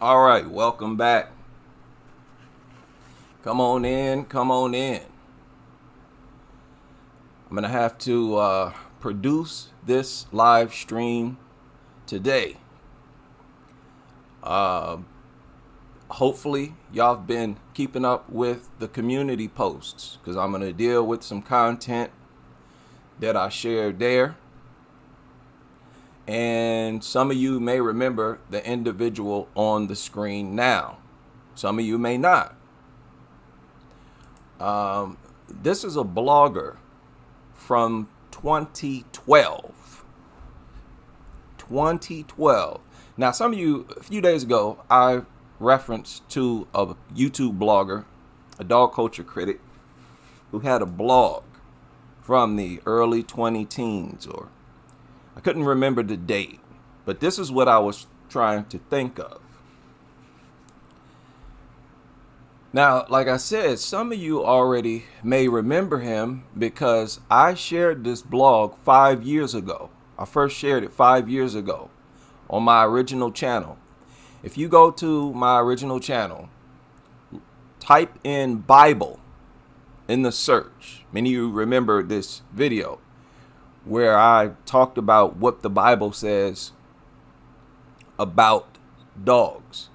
All right, welcome back. Come on in, come on in. I'm going to have to produce this live stream today. Hopefully, y'all have been keeping up with the community posts because I'm going to deal with some content that I shared there. And some of you may remember the individual on the screen now. Some of you may not. This is a blogger from 2012. 2012. Now, some of you, a few days ago, I referenced to a YouTube blogger, a dog culture critic, who had a blog from the early 2010s, or I couldn't remember the date, but this is what I was trying to think of. Now, like I said, some of you already may remember him because I shared this blog 5 years ago. I first shared it 5 years ago on my original channel. If you go to my original channel, type in Bible in the search. Many of you remember this video where I talked about what the Bible says about dogs.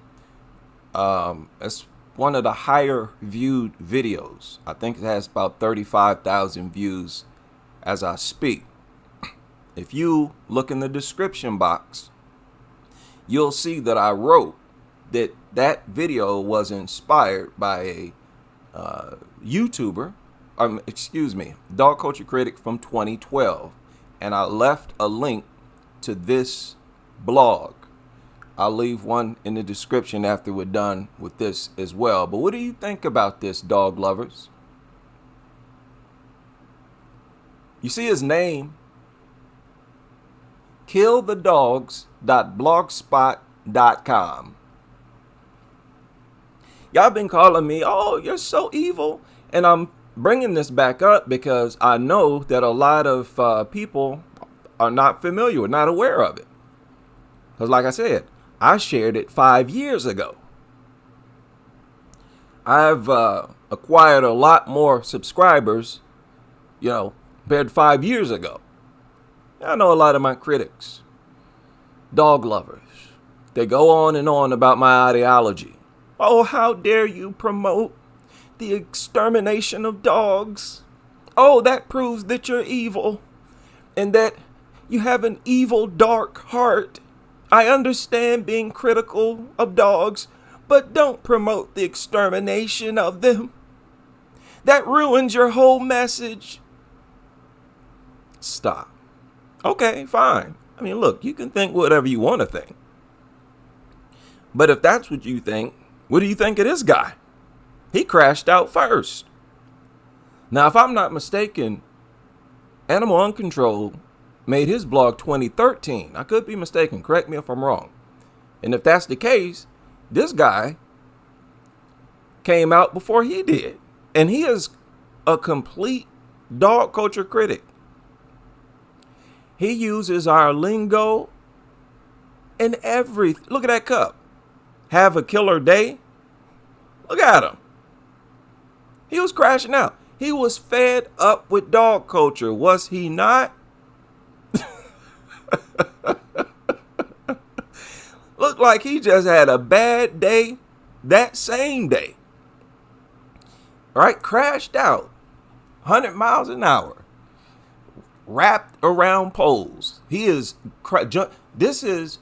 It's one of the higher viewed videos. I think it has about 35,000 views as I speak. If you look in the description box, you'll see that I wrote that that video was inspired by a YouTuber, dog culture critic from 2012. And I left a link to this blog. I'll leave one in the description after we're done with this as well. But what do you think about this, dog lovers? You see his name? killthedogs.blogspot.com. Y'all been calling me, oh, you're so evil. And I'm bringing this back up because I know that a lot of people are not familiar, not aware of it. Because like I said, I shared it 5 years ago. I've acquired a lot more subscribers, compared to 5 years ago. I know a lot of my critics, dog lovers, they go on and on about my ideology. Oh, how dare you promote the extermination of dogs? Oh, that proves that you're evil and that you have an evil, dark heart. I understand being critical of dogs, but don't promote the extermination of them. That ruins your whole message. Stop. Okay, fine. I mean, look, you can think whatever you want to think. But if that's what you think, what do you think of this guy? He crashed out first. Now, if I'm not mistaken, Animal Uncontrolled made his blog 2013. I could be mistaken. Correct me if I'm wrong. And if that's the case, this guy came out before he did. And he is a complete dog culture critic. He uses our lingo and everything. Look at that cup. Have a killer day. Look at him. He was crashing out. He was fed up with dog culture, was he not? Looked like he just had a bad day that same day. Right? Crashed out. 100 miles an hour. Wrapped around poles. This is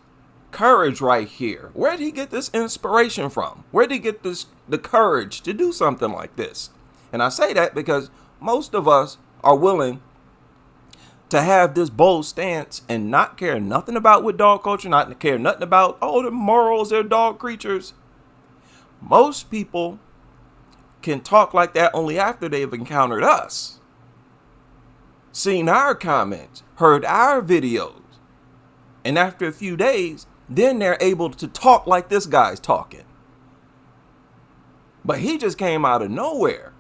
courage right here. Where did he get this inspiration from? Where did he get the courage to do something like this? And I say that because most of us are willing to have this bold stance and not care nothing about what dog culture, not care nothing about, the morals, they're dog creatures. Most people can talk like that only after they've encountered us, seen our comments, heard our videos. And after a few days, then they're able to talk like this guy's talking. But he just came out of nowhere.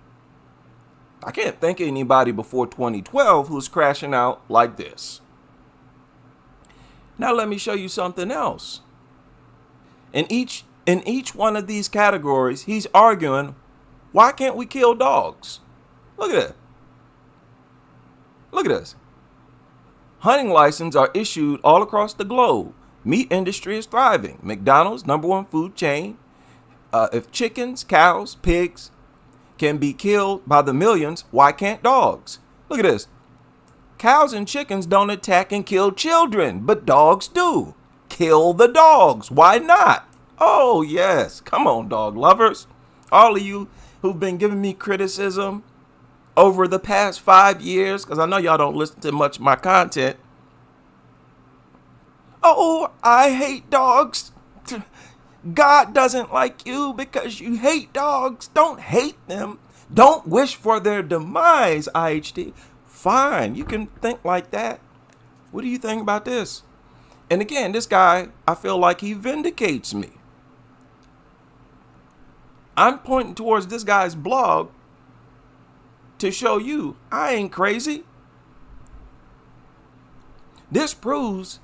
I can't think of anybody before 2012 who's crashing out like this. Now let me show you something else. In each In each one of these categories, he's arguing, why can't we kill dogs? Look at that. Look at this. Hunting licenses are issued all across the globe. Meat industry is thriving. McDonald's, #1 food chain. If chickens, cows, pigs can be killed by the millions, why can't dogs? Look at this. Cows and chickens don't attack and kill children, but dogs do. Kill the dogs. Why not? Oh, yes. Come on, dog lovers. All of you who've been giving me criticism over the past 5 years, because I know y'all don't listen to much of my content. Oh, I hate dogs. God doesn't like you because you hate dogs. Don't hate them. Don't wish for their demise, IHD. Fine, you can think like that. What do you think about this? And again, this guy, I feel like he vindicates me. I'm pointing towards this guy's blog to show you I ain't crazy. This proves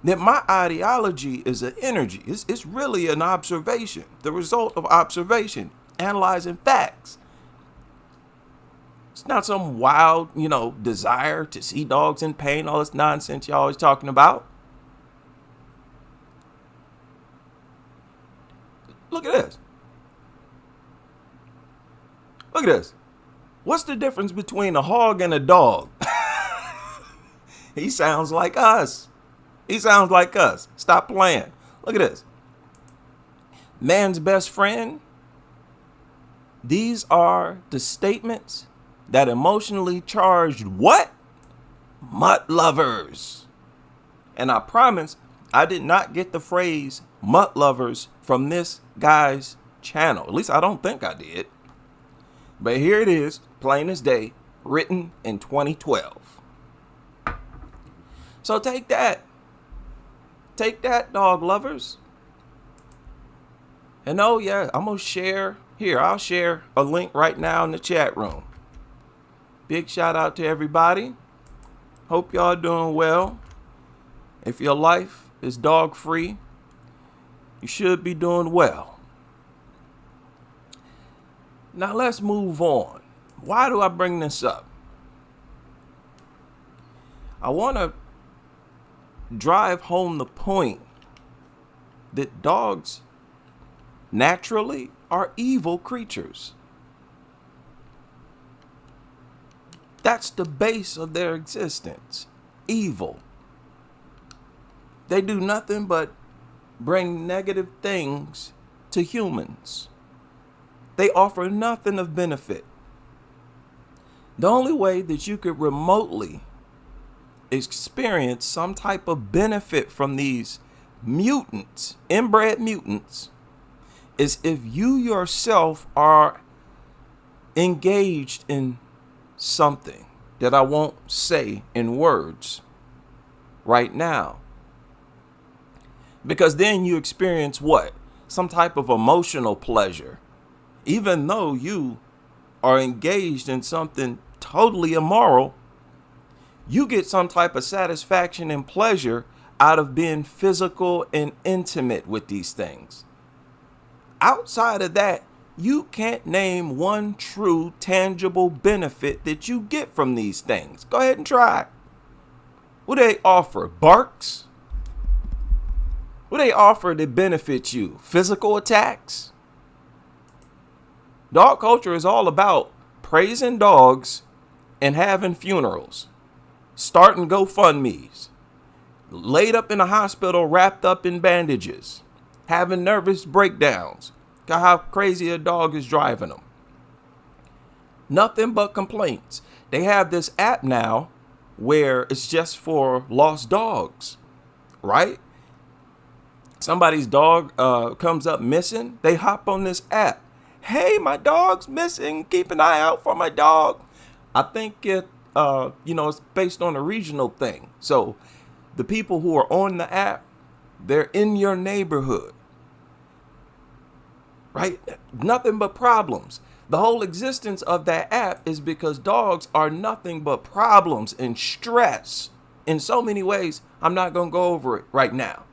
that my ideology is an energy. It's really an observation, the result of observation, analyzing facts. It's not some wild, desire to see dogs in pain, all this nonsense y'all always talking about. Look at this. Look at this. What's the difference between a hog and a dog? He sounds like us. He sounds like us. Stop playing. Look at this. Man's best friend. These are the statements that emotionally charged what? Mutt lovers. And I promise I did not get the phrase mutt lovers from this guy's channel. At least I don't think I did. But here it is, plain as day, written in 2012. So take that. Take that, dog lovers. And oh yeah, I'm going to share. Here, I'll share a link right now in the chat room. Big shout out to everybody. Hope y'all doing well. If your life is dog free, you should be doing well. Now let's move on. Why do I bring this up? I want to drive home the point that dogs naturally are evil creatures. That's the base of their existence. Evil. They do nothing but bring negative things to humans. They offer nothing of benefit. The only way that you could remotely experience some type of benefit from these mutants, inbred mutants, is if you yourself are engaged in something that I won't say in words right now. Because then you experience what? Some type of emotional pleasure. Even though you are engaged in something totally immoral, you get some type of satisfaction and pleasure out of being physical and intimate with these things. Outside of that, you can't name one true tangible benefit that you get from these things. Go ahead and try. What do they offer? Barks? What do they offer that benefits you? Physical attacks? Dog culture is all about praising dogs and having funerals, starting GoFundMes, laid up in a hospital wrapped up in bandages, having nervous breakdowns, got how crazy a dog is driving them. Nothing but complaints. They have this app now where it's just for lost dogs, right? Somebody's dog comes up missing. They hop on this app. Hey, my dog's missing. Keep an eye out for my dog. I think it's based on a regional thing. So the people who are on the app, they're in your neighborhood, right? Nothing but problems. The whole existence of that app is because dogs are nothing but problems and stress in so many ways. I'm not going to go over it right now.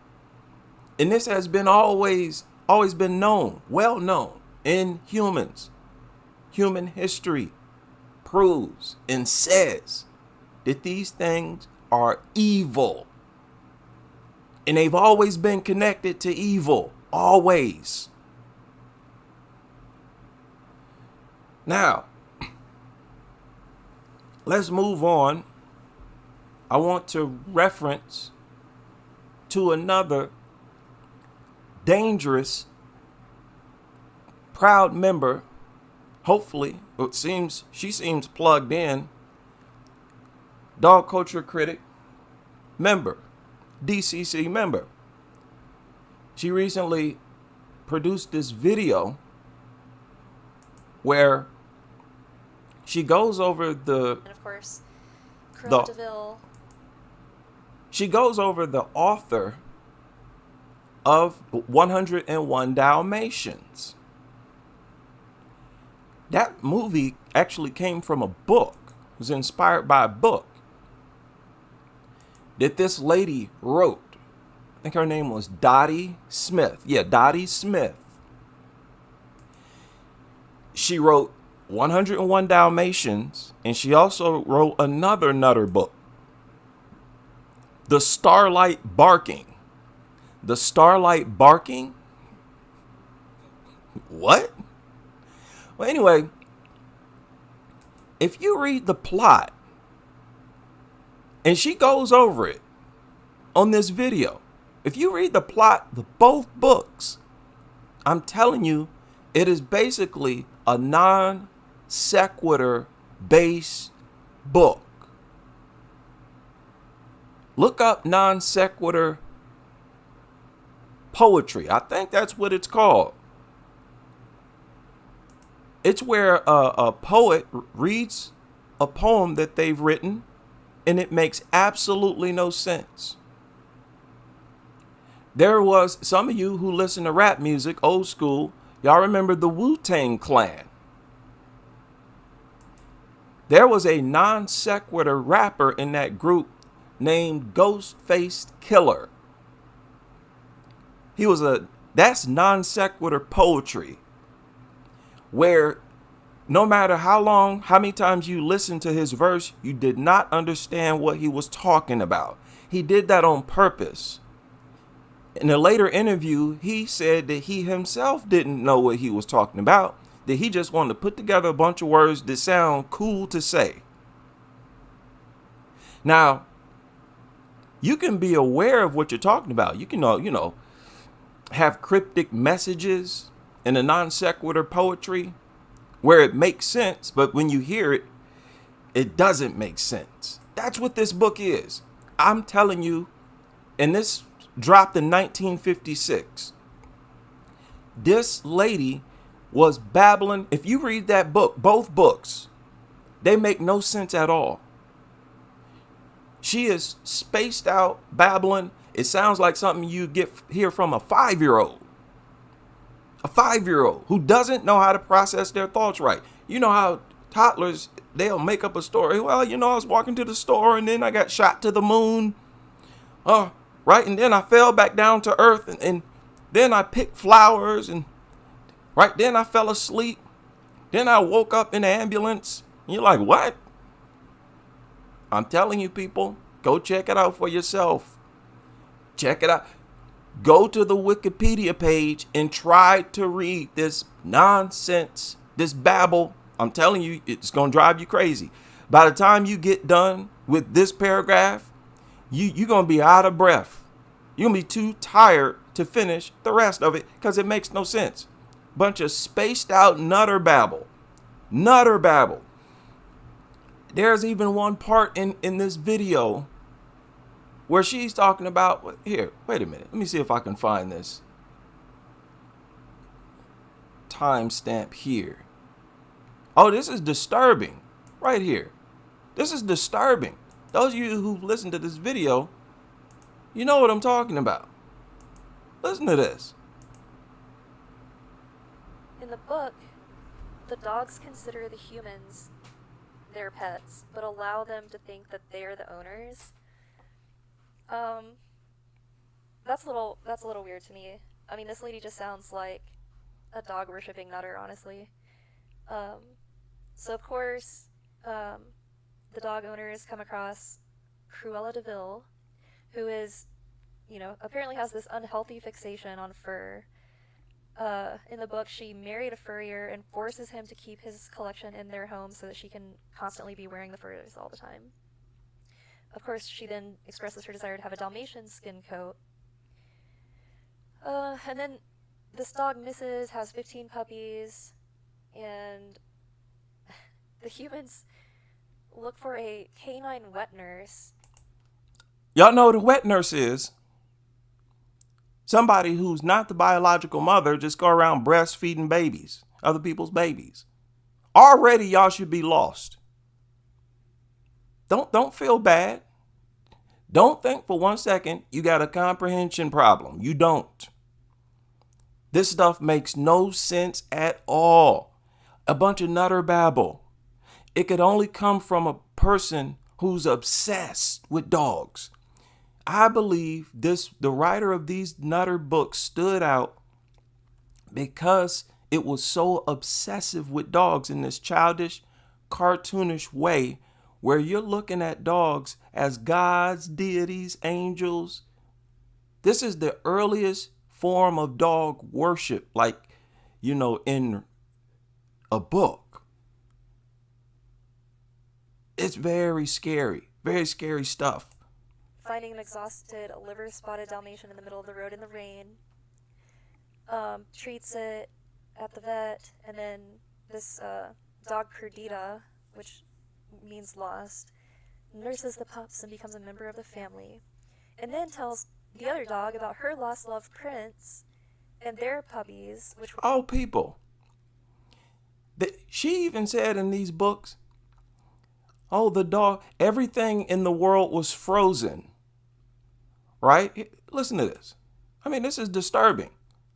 And this has been always Always been known, well known in humans. Human history proves and says that these things are evil. And they've always been connected to evil. Always. Now, let's move on. I want to reference to another dangerous, proud member. Hopefully, she seems plugged in. Dog culture critic member, DCC member. She recently produced this video where she goes over and of course, Cruella de Vil. She goes over the author of 101 Dalmatians. That movie actually came from a book. It was inspired by a book that this lady wrote. I think her name was Dottie Smith. Yeah, Dottie Smith. She wrote 101 Dalmatians, and she also wrote another Nutter book, The Starlight Barking. The Starlight Barking? What? Well, anyway, if you read the plot, and she goes over it on this video, if you read the plot of both books, I'm telling you, it is basically a non sequitur based book. Look up non sequitur poetry. I think that's what it's called. It's where a poet reads a poem that they've written and it makes absolutely no sense. There was some of you who listen to rap music, old school, y'all remember the Wu-Tang Clan. There was a non sequitur rapper in that group named Ghostface Killer. That's non sequitur poetry, where no matter how many times you listen to his verse, you did not understand what he was talking about. He did that on purpose. In a later interview, he said that he himself didn't know what he was talking about, that he just wanted to put together a bunch of words that sound cool to say. Now, you can be aware of what you're talking about. You can, have cryptic messages in a non sequitur poetry where it makes sense, but when you hear it, it doesn't make sense. That's what this book is. I'm telling you, and this dropped in 1956. This lady was babbling. If you read that book, both books, they make no sense at all. She is spaced out, babbling. It sounds like something you hear from a 5-year-old. A 5-year-old who doesn't know how to process their thoughts right. You know how toddlers, they'll make up a story. Well, I was walking to the store and then I got shot to the moon. Right, and then I fell back down to earth and then I picked flowers and right then I fell asleep. Then I woke up in the ambulance. And you're like, what? I'm telling you, people, go check it out for yourself. Check it out. Go to the Wikipedia page and try to read this nonsense, this babble. I'm telling you, it's going to drive you crazy. By the time you get done with this paragraph, you're going to be out of breath. You're going to be too tired to finish the rest of it because it makes no sense. Bunch of spaced out nutter babble. Nutter babble. There's even one part in this video where she's talking about, here, wait a minute. Let me see if I can find this timestamp here. Oh, this is disturbing right here. This is disturbing. Those of you who've listened to this video, you know what I'm talking about. Listen to this. In the book, the dogs consider the humans their pets, but allow them to think that they're the owners. That's a little weird to me. I mean, this lady just sounds like a dog worshipping nutter, honestly. Um, so, of course, um, the dog owners come across Cruella de Vil, who is, apparently has this unhealthy fixation on fur. In the book, she married a furrier and forces him to keep his collection in their home so that she can constantly be wearing the furs all the time. Of course, she then expresses her desire to have a Dalmatian skin coat. And then this dog, Mrs., has 15 puppies, and the humans look for a canine wet nurse. Y'all know what a wet nurse is? Somebody who's not the biological mother, just go around breastfeeding babies, other people's babies. Already y'all should be lost. Don't feel bad. Don't think for 1 second you got a comprehension problem. You don't. This stuff makes no sense at all. A bunch of nutter babble. It could only come from a person who's obsessed with dogs. I believe the writer of these nutter books stood out because it was so obsessive with dogs in this childish, cartoonish way where you're looking at dogs as gods, deities, angels. This is the earliest form of dog worship, like, in a book. It's very scary stuff. Finding an exhausted, liver-spotted Dalmatian in the middle of the road in the rain, treats it at the vet, and then this dog Perdita, which means lost, nurses the pups and becomes a member of the family, and then tells the other dog about her lost love Prince and their puppies, which all people. She even said in these books, oh, the dog, everything in the world was frozen. Right? Listen to this. I mean, this is disturbing.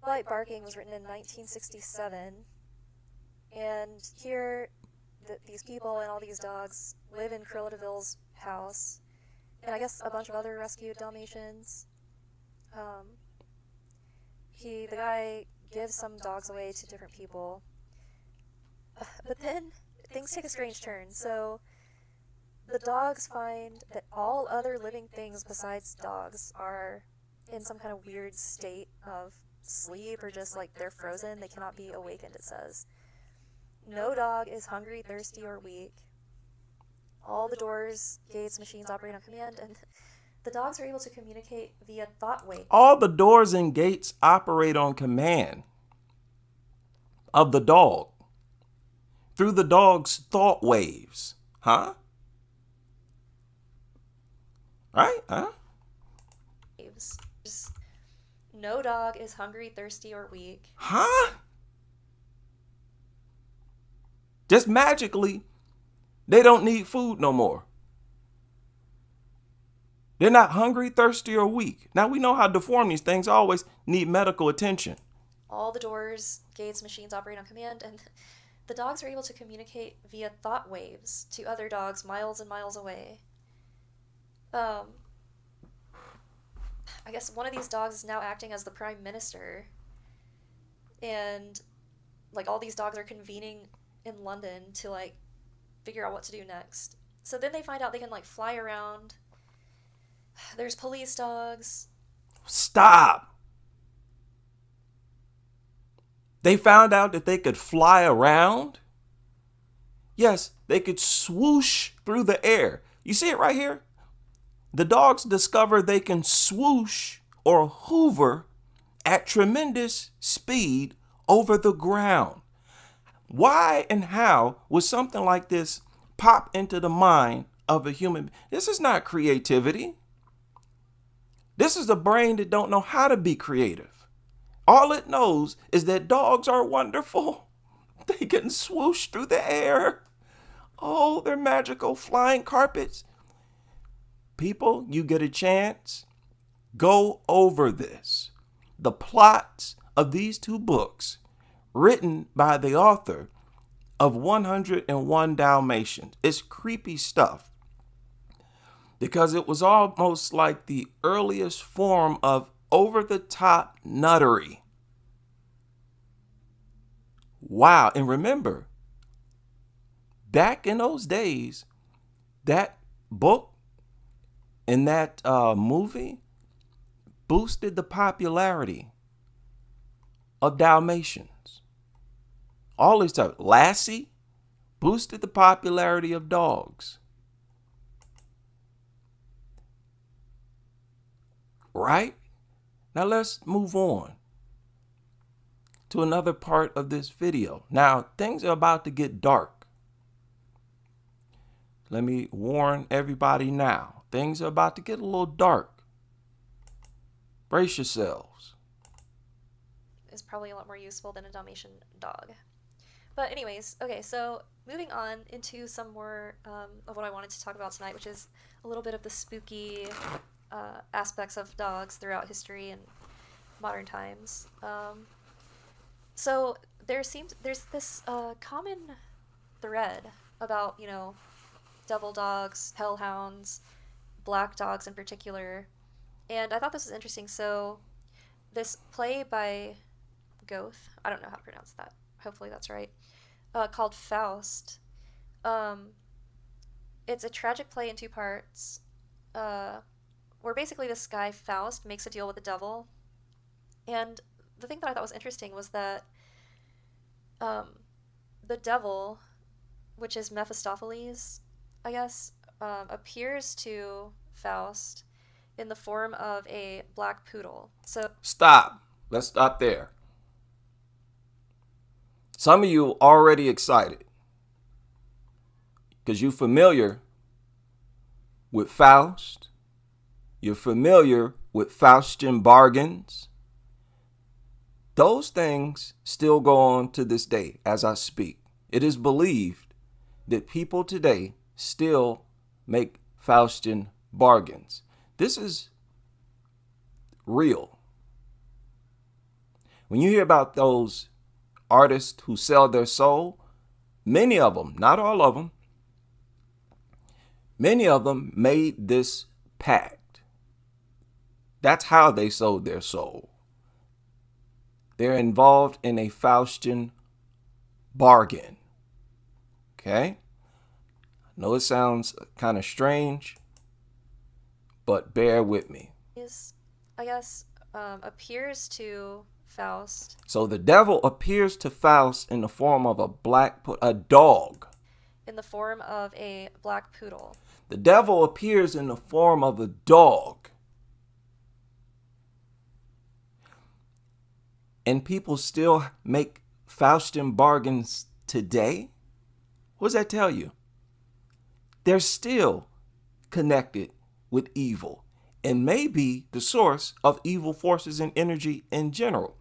Light Barking was written in 1967, and here these people and all these dogs live in Cruella de Vil's house, and I guess a bunch of other rescued Dalmatians. The guy gives some dogs away to different people, but then things take a strange turn. So the dogs find that all other living things besides dogs are in some kind of weird state of sleep, or just like they're frozen. They cannot be awakened, it says. No dog is hungry, thirsty, or weak. All the doors, gates, machines operate on command, and the dogs are able to communicate via thought waves. All the doors and gates operate on command of the dog through the dog's thought waves. Huh? Right? Huh? No dog is hungry, thirsty, or weak. Huh? Just magically, they don't need food no more. They're not hungry, thirsty, or weak. Now we know how deformed these things always need medical attention. All the doors, gates, machines operate on command, and the dogs are able to communicate via thought waves to other dogs miles and miles away. I guess one of these dogs is now acting as the prime minister, and like all these dogs are convening in London to like figure out what to do next. So then they find out they can like fly around. There's police dogs. Stop. They found out that they could fly around. Yes, they could swoosh through the air. You see it right here? The dogs discover they can swoosh or hover at tremendous speed over the ground. Why and how would something like this pop into the mind of a human? This is not creativity. This is a brain that don't know how to be creative. All it knows is that dogs are wonderful. They can swoosh through the air. Oh, they're magical flying carpets. People, you get a chance, go over this. The plots of these two books, written by the author of 101 Dalmatians. It's creepy stuff because it was almost like the earliest form of over the top nuttery. Wow. And remember, back in those days, that book and that movie boosted the popularity of Dalmatians. All this stuff. Lassie boosted the popularity of dogs. Right? Now let's move on to another part of this video. Now, things are about to get dark. Let me warn everybody now. Things are about to get a little dark. Brace yourselves. Is probably a lot more useful than a Dalmatian dog. But anyways, okay, so moving on into some more of what I wanted to talk about tonight, which is a little bit of the spooky aspects of dogs throughout history and modern times. So there's this common thread about, you know, devil dogs, hellhounds, black dogs in particular. And I thought this was interesting. So this play by Goethe, I don't know how to pronounce that. Hopefully that's right. Called Faust. It's a tragic play in two parts, where basically this guy Faust makes a deal with the devil. And the thing that I thought was interesting was that the devil, which is Mephistopheles, I guess, appears to Faust in the form of a black poodle. So stop. Let's stop there. Some of you already excited because you're familiar with Faust. You're familiar with Faustian bargains. Those things still go on to this day as I speak. It is believed that people today still make Faustian bargains. This is real. When you hear about those artists who sell their soul, many of them, not all of them, many of them made this pact. That's how they sold their soul. They're involved in a Faustian bargain. Okay? I know it sounds kind of strange, but bear with me. I guess, appears to Faust. So the devil appears to Faust in the form of a dog. In the form of a black poodle. The devil appears in the form of a dog. And people still make Faustian bargains today? What does that tell you? They're still connected with evil and may be the source of evil forces and energy in general.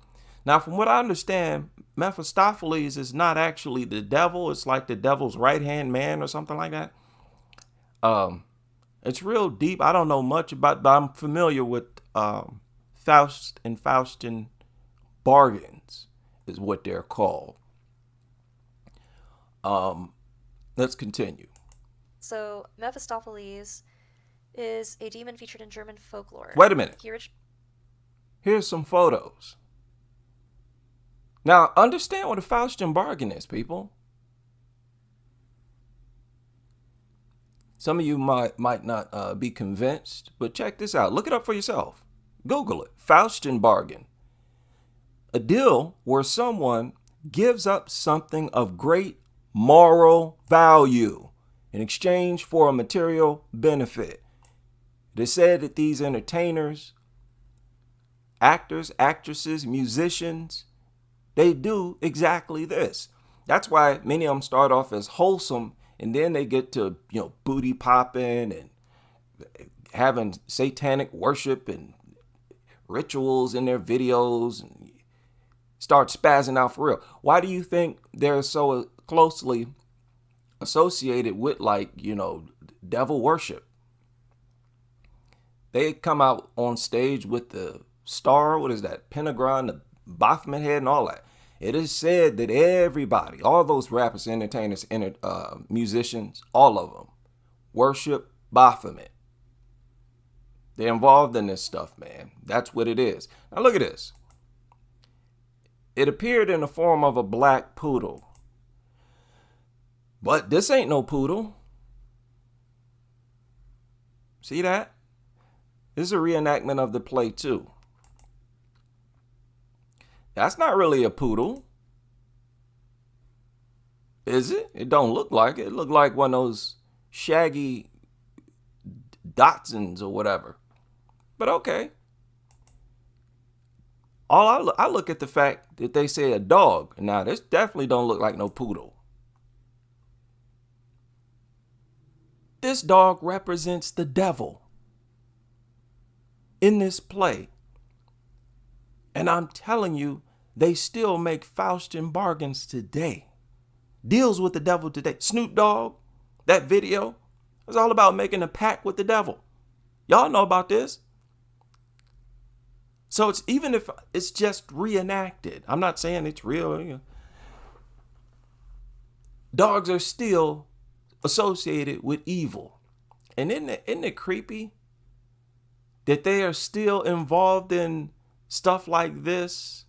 Now, from what I understand, Mephistopheles is not actually the devil. It's like the devil's right-hand man or something like that. It's real deep. I don't know much about, but I'm familiar with Faust and Faustian bargains is what they're called. Let's continue. So Mephistopheles is a demon featured in German folklore. Wait a minute. Here's some photos. Now, understand what a Faustian bargain is, people. Some of you might not be convinced, but check this out. Look it up for yourself. Google it. Faustian bargain. A deal where someone gives up something of great moral value in exchange for a material benefit. It is said that these entertainers, actors, actresses, musicians, they do exactly this. That's why many of them start off as wholesome and then they get to, booty popping and having satanic worship and rituals in their videos and start spazzing out for real. Why do you think they're so closely associated with devil worship? They come out on stage with the star, what is that, pentagram, the Baphomet head and all that. It is said that everybody, all those rappers, entertainers, musicians, all of them worship Baphomet. They're involved in this stuff, man. That's what it is. Now look at this. It appeared in the form of a black poodle. But this ain't no poodle. See that? This is a reenactment of the play too. That's not really a poodle. Is it? It don't look like it. It look like one of those shaggy Dachshunds or whatever. But okay. I look at the fact that they say a dog. Now, this definitely don't look like no poodle. This dog represents the devil in this play. And I'm telling you, they still make Faustian bargains today. Deals with the devil today. Snoop Dogg, that video, it's all about making a pact with the devil. Y'all know about this. So it's even if it's just reenacted, I'm not saying it's real. You know, dogs are still associated with evil. And isn't it creepy that they are still involved in stuff like this?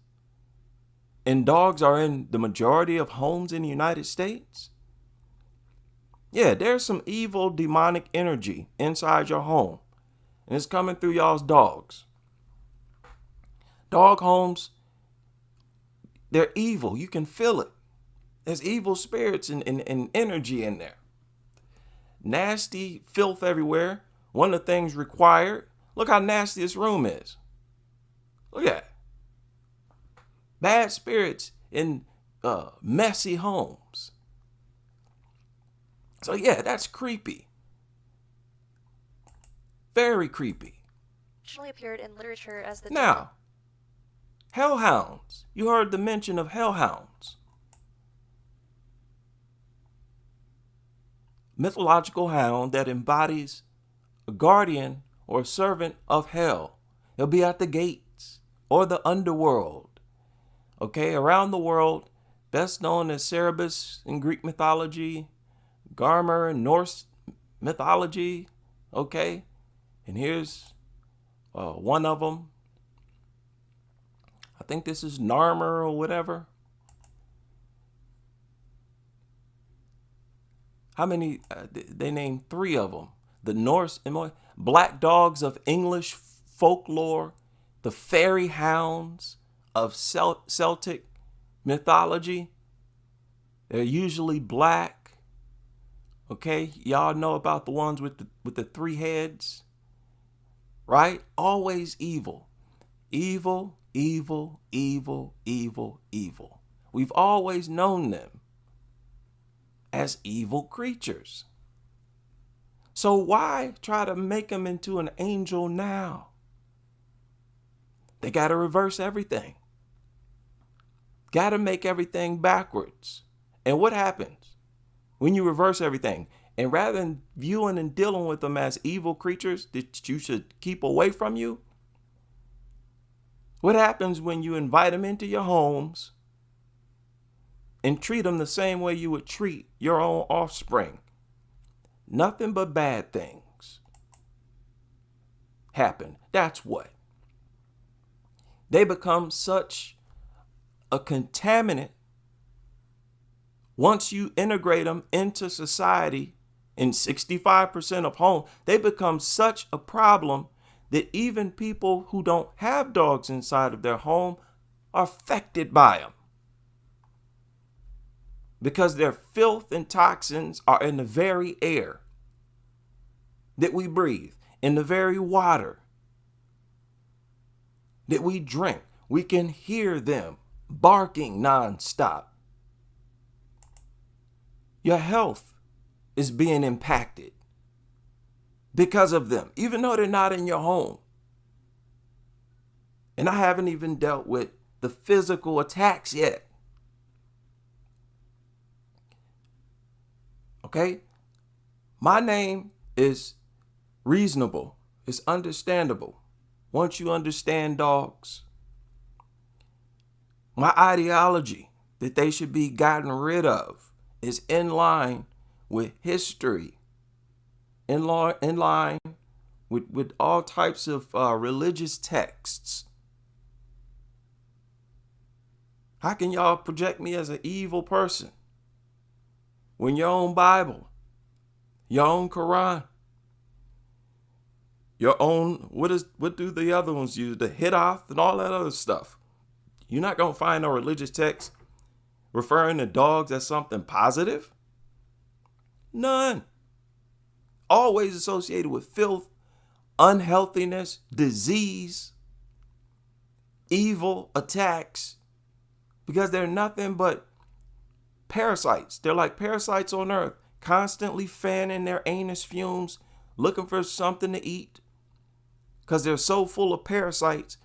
And dogs are in the majority of homes in the United States? Yeah, there's some evil demonic energy inside your home. And it's coming through y'all's dogs. Dog homes, they're evil. You can feel it. There's evil spirits and energy in there. Nasty filth everywhere. One of the things required. Look how nasty this room is. Look at it. Bad spirits in messy homes. So yeah, that's creepy. Very creepy. Originally appeared in literature as the Now, hellhounds. You heard the mention of hellhounds. Mythological hound that embodies a guardian or a servant of hell. He'll be at the gates or the underworld. Okay, around the world, best known as Cerberus in Greek mythology, Garmer in Norse mythology. Okay, and here's one of them. I think this is Narmer or whatever. How many? They named 3 of them. The Norse, black dogs of English folklore, the fairy hounds of Celtic mythology. They're usually black. Okay, y'all know about the ones with the 3 heads, right? Always evil. Evil, evil, evil, evil, evil. We've always known them as evil creatures. So why try to make them into an angel now? They got to reverse everything. Got to make everything backwards. And what happens when you reverse everything? And rather than viewing and dealing with them as evil creatures that you should keep away from you, what happens when you invite them into your homes and treat them the same way you would treat your own offspring? Nothing but bad things happen. That's what. They become such a contaminant once you integrate them into society. In 65% of homes, they become such a problem that even people who don't have dogs inside of their home are affected by them. Because their filth and toxins are in the very air that we breathe, in the very water that we drink. We can hear them barking nonstop. Your health is being impacted because of them, even though they're not in your home. And I haven't even dealt with the physical attacks yet. Okay? My name is reasonable. It's understandable. Once you understand dogs, my ideology that they should be gotten rid of is in line with history, in line with all types of religious texts. How can y'all project me as an evil person when your own Bible, your own Quran, your own, what do the other ones use? The Hidath and all that other stuff. You're not going to find a religious text referring to dogs as something positive? None. Always associated with filth, unhealthiness, disease, evil, attacks, because they're nothing but parasites. They're like parasites on earth, constantly fanning their anus fumes, looking for something to eat, because they're so full of parasites.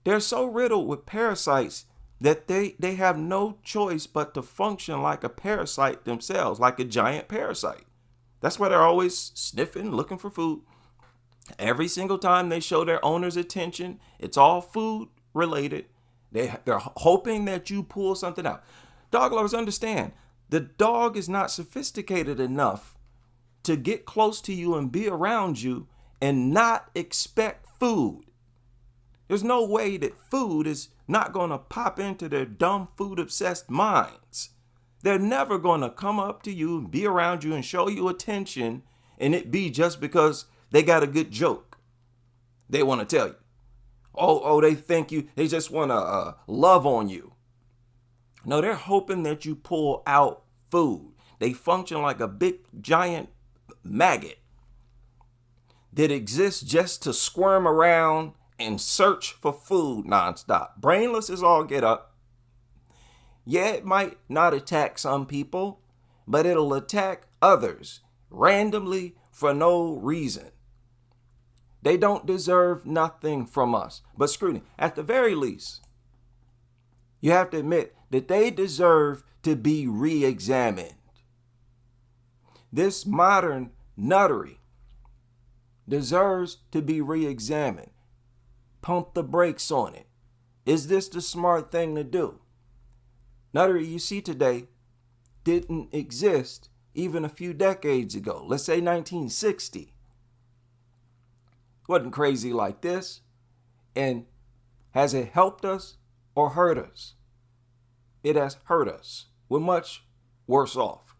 They're so riddled with parasites that they have no choice but to function like a parasite themselves, like a giant parasite. That's why they're always sniffing, looking for food. Every single time they show their owner's attention, it's all food related. They're hoping that you pull something out. Dog lovers, understand, the dog is not sophisticated enough to get close to you and be around you and not expect food. There's no way that food is not going to pop into their dumb food-obsessed minds. They're never going to come up to you and be around you and show you attention and it be just because they got a good joke they want to tell you. Oh, they think you, they just want to love on you. No, they're hoping that you pull out food. They function like a big, giant maggot that exists just to squirm around and search for food nonstop. Brainless as all get up. Yeah, it might not attack some people, but it'll attack others randomly for no reason. They don't deserve nothing from us but scrutiny. At the very least, you have to admit that they deserve to be re-examined. This modern nuttery deserves to be re-examined. Pump the brakes on it. Is this the smart thing to do? Nuttery you see today didn't exist even a few decades ago. Let's say 1960. Wasn't crazy like this. And has it helped us or hurt us? It has hurt us. We're much worse off.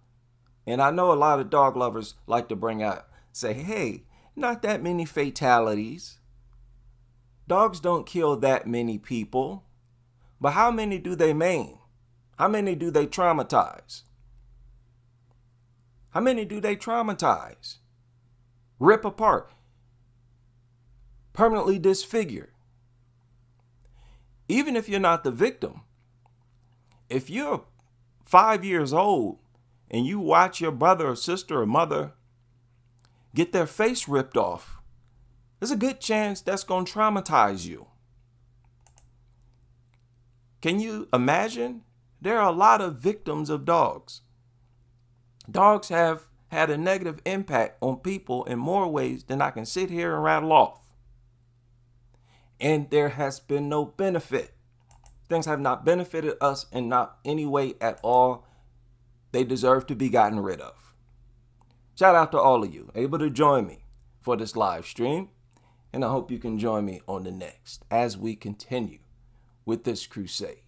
And I know a lot of dog lovers like to bring out, say, hey, not that many fatalities. Dogs don't kill that many people. But how many do they maim? How many do they traumatize? How many do they traumatize? Rip apart? Permanently disfigure? Even if you're not the victim, if you're 5 years old and you watch your brother or sister or mother get their face ripped off, there's a good chance that's going to traumatize you. Can you imagine? There are a lot of victims of dogs. Dogs have had a negative impact on people in more ways than I can sit here and rattle off. And there has been no benefit. Things have not benefited us in not any way at all. They deserve to be gotten rid of. Shout out to all of you able to join me for this live stream. And I hope you can join me on the next as we continue with this crusade.